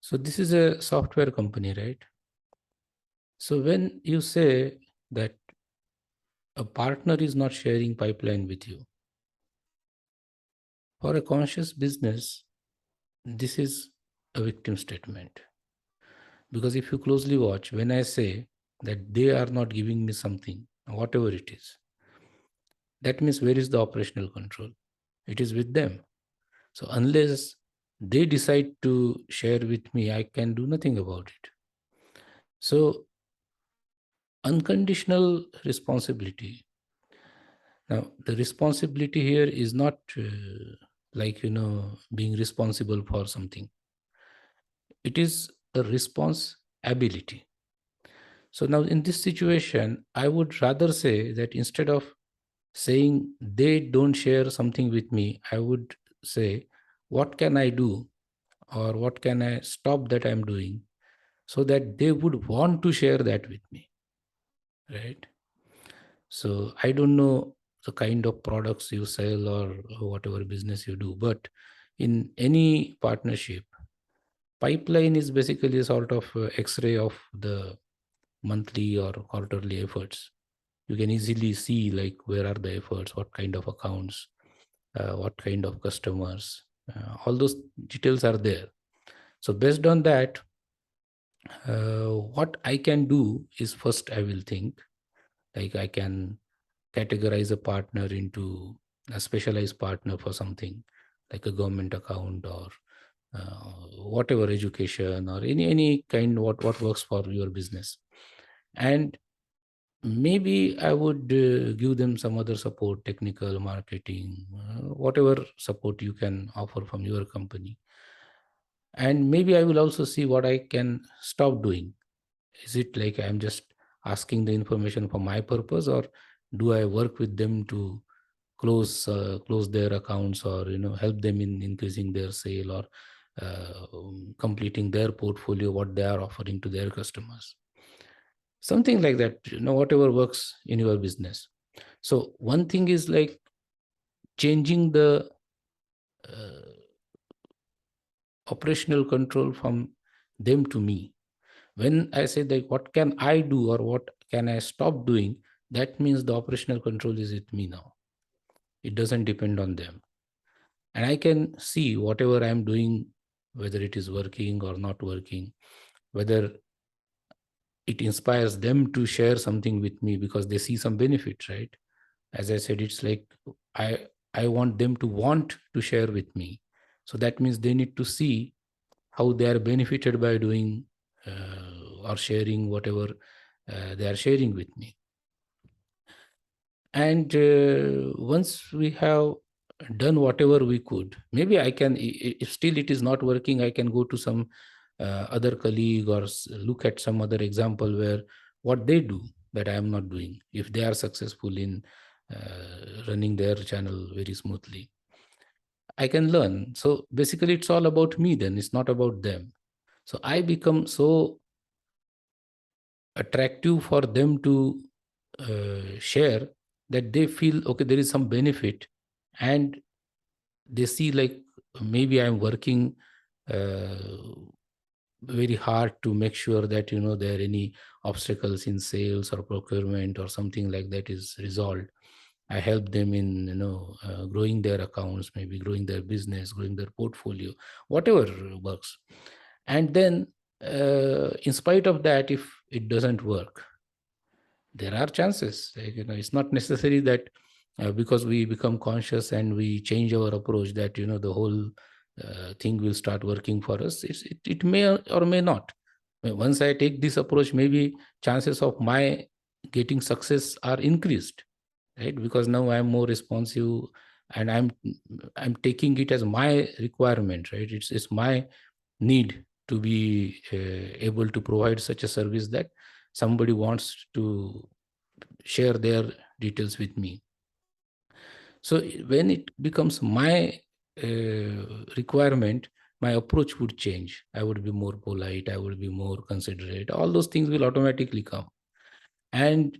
So this is a software company, right? So when you say that a partner is not sharing pipeline with you, for a conscious business, this is a victim statement. Because if you closely watch, when I say that they are not giving me something, whatever it is, that means where is the operational control? It is with them. So unless they decide to share with me, I can do nothing about it. So unconditional responsibility. Now, the responsibility here is not being responsible for something. It is a responsibility. So now in this situation, I would rather say that instead of saying they don't share something with me, I would say, what can I do or what can I stop that I'm doing so that they would want to share that with me, right? So I don't know the kind of products you sell or whatever business you do, but in any partnership, pipeline is basically a sort of X-ray of the monthly or quarterly efforts. You can easily see like where are the efforts, what kind of accounts, what kind of customers, all those details are there. So based on that, what I can do is first I will think like I can categorize a partner into a specialized partner for something like a government account or whatever education or any kind what works for your business. And maybe I would give them some other support, technical, marketing, whatever support you can offer from your company. And maybe I will also see what I can stop doing. Is it like I'm just asking the information for my purpose, or do I work with them to close their accounts, or help them in increasing their sale, or completing their portfolio, what they are offering to their customers, something like that, whatever works in your business. So one thing is like changing the uh, operational control from them to me. When I say that what can I do or what can I stop doing, that means the operational control is with me now. It doesn't depend on them. And I can see whatever I'm doing, whether it is working or not working, whether it inspires them to share something with me because they see some benefit, right? As I said, it's like I I want them to want to share with me. So that means they need to see how they are benefited by doing or sharing whatever they are sharing with me. And once we have done whatever we could, maybe I can, if still it is not working, I can go to some other colleague or look at some other example where what they do that I am not doing, if they are successful in running their channel very smoothly, I can learn. So basically it's all about me, then it's not about them. So I become so attractive for them to share that they feel okay, there is some benefit, and they see like maybe I'm working uh, very hard to make sure that there are any obstacles in sales or procurement or something like that is resolved. I help them in growing their accounts, maybe growing their business, growing their portfolio, whatever works. And then in spite of that, if it doesn't work, there are chances, like, it's not necessary that because we become conscious and we change our approach that the whole thing will start working for us. It may or may not. Once I take this approach, maybe chances of my getting success are increased, right? Because now I'm more responsive, and I'm taking it as my requirement, right? It's my need to be able to provide such a service that somebody wants to share their details with me. So when it becomes my requirement, my approach would change. I would be more polite, I would be more considerate, all those things will automatically come. And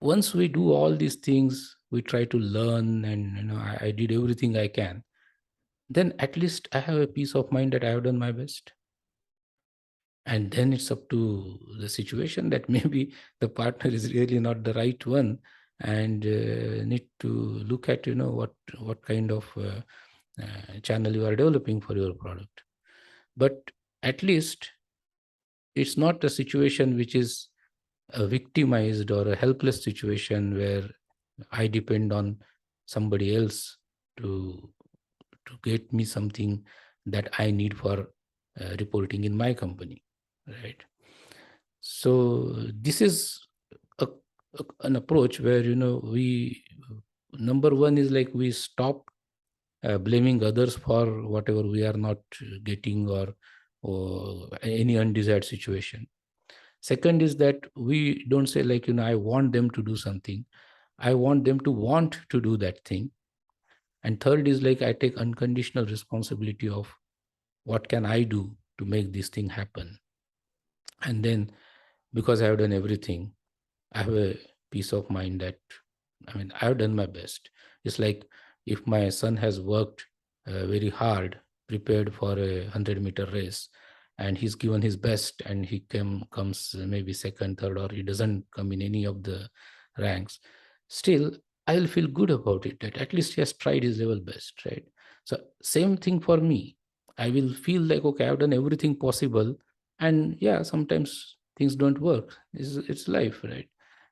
once we do all these things, we try to learn, and I did everything I can. then at least I have a peace of mind that I have done my best. And then it's up to the situation that maybe the partner is really not the right one, and need to look at what kind of channel you are developing for your product. But at least it's not a situation which is a victimized or a helpless situation where I depend on somebody else to to get me something that I need for reporting in my company, right? So this is a, an approach where we, number one is like we stop blaming others for whatever we are not getting, or any undesired situation. Second is that we don't say like I want them to do something. I want them to want to do that thing. And third is like I take unconditional responsibility of what can I do to make this thing happen. And then, because I have done everything, I have a peace of mind that, I mean, I've done my best. It's like if my son has worked very hard, prepared for a 100-meter race, and he's given his best, and he comes maybe second, third, or he doesn't come in any of the ranks, still I'll feel good about it, that at least he has tried his level best, right? So same thing for me. I will feel like, okay, I've done everything possible, and yeah, sometimes things don't work. It's life, right?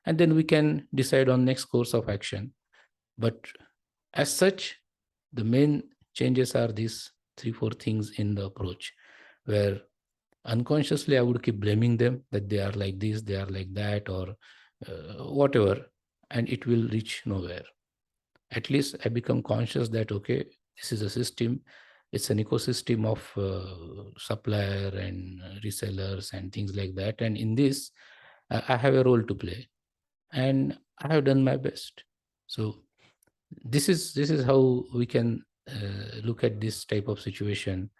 And then we can decide on next course of action. But as such, the main changes are these three four things in the approach, where unconsciously I would keep blaming them that they are like this, they are like that, or whatever, and it will reach nowhere. At least I become conscious that, okay, this is a system, it's an ecosystem of supplier and resellers and things like that, and in this I have a role to play, and I have done my best. So this is how we can look at this type of situation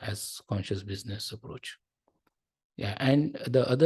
as conscious business approach. Yeah, and the other